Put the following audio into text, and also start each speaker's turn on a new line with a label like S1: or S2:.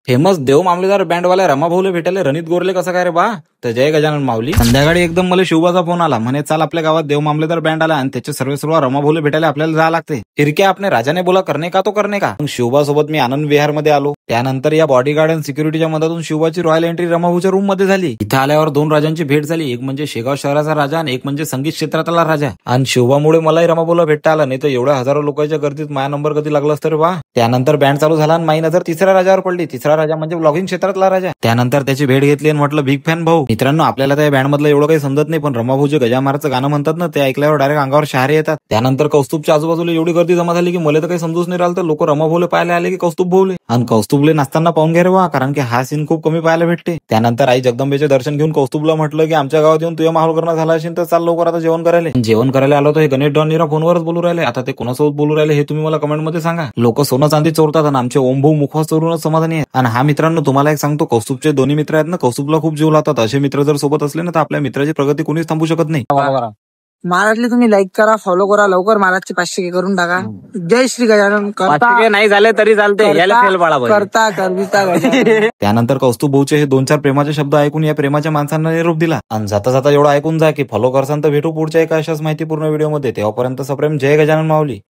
S1: Famous देव मामलेदार बँडवाल्या रमाभाऊले भेटायला रणित गोरले कसं काय रे बा? तर जय गजानन माऊली. संध्याकाळी एकदम मला शिवबाचा फोन आला, म्हणे चाल आपल्या गावात देव मामलेदार बँड आला आणि त्याचे सर्व रमाभाऊले भेटायला आपल्याला जावं लागते. फिर क्या आपने राजाने बोला करणे का तो करणे का. मग शिवबा सोबत मी आनंद विहार मध्ये आलो. त्यानंतर या बॉडीगार्ड आणि सिक्युरिटीच्या मदतून शिवबाची रॉयल एंट्री रमाभाऊच्या रूम मध्ये झाली. इथं आल्यावर दोन राजांची भेट झाली, एक म्हणजे शेगाव शहराचा राजा आणि एक म्हणजे संगीत क्षेत्रातला राजा. आणि शिवबामुळे मलाही रमाभाऊला भेटता आला, नाही तर एवढ्या हजारो लोकांच्या गर्दीत माझा नंबर कधी लागला असतं रे बा. त्यानंतर बँड चालू झाला आणि माझी नजर तिसऱ्या राजावर पडली. तिसरा राजा म्हणजे ब्लॉगिंग क्षेत्रातला राजा. त्यानंतर त्याची भेट घेतली आणि म्हटलं बिग फॅन भाऊ. मित्रांनो, आपल्याला त्या बँड मधलं एवढं काही समजत नाही, पण रमाभाऊ जे गजामारचं गाणं म्हणतात ना, ते ऐकल्यावर डायरेक्ट अंगावर शहारे येतात. त्यानंतर कौस्तुभच्या आजूबाजूला एवढी गर्दी जमा झाली की मला तर काही समजूच नाही राहिलं. तर लोक रमाभाऊले पाहायला आले की कौस्तुभ भाऊले. आणि कौस्तुभले नाचताना पाहून घ्या रे बा, कारण की हा सीन खूप कमी पाहायला भेटते. त्यानंतर आई जगदंबेचे दर्शन घेऊन कौस्तुभला म्हटलं की आमच्या गावात येऊन तुझ्या माहोल करणं झाला असेल तर चाल लवकर आता जेवण करायला आलो. तर हे गणेश डॉनीरा फोनवरच बोलू राहिले. आता ते कोणासोबत बोलू राहिले हे तुम्ही मला कमेंट मध्ये सांगा. लोक सोनं चांदी चोरतात आणि आमचे ओमभाऊ मुखवास चोरूनच समाधानी आहे. आणि हा मित्रांनो, तुम्हाला एक सांगतो, कौस्तुभचे दोन्ही मित्र आहेत ना, कौस्तुभला खूप जीव लावतात. असे मित्र जर सोबत असले ना, तर आपल्या मित्राची प्रगती कोणीच थांबू शकत नाही.
S2: महाराजले तुम्ही लाईक करा, फॉलो करा, लवकर महाराजचे 500 करून टाका. जय श्री गजानन.
S1: नाही झाले तरी चालते, याला फेल बाळा
S2: करता गजानन.
S1: त्यानंतर कौस्तुभ भाऊचे हे 2-4 प्रेमाचे शब्द ऐकून या प्रेमाच्या माणसांना निरोप दिला. आणि जाता जाता एवढं ऐकून जा की फॉलो करसान तर भेटू पुढच्या एका अशाच माहितीपूर्ण व्हिडिओमध्ये. तेव्हापर्यंत सप्रेम. जय गजानन माऊली.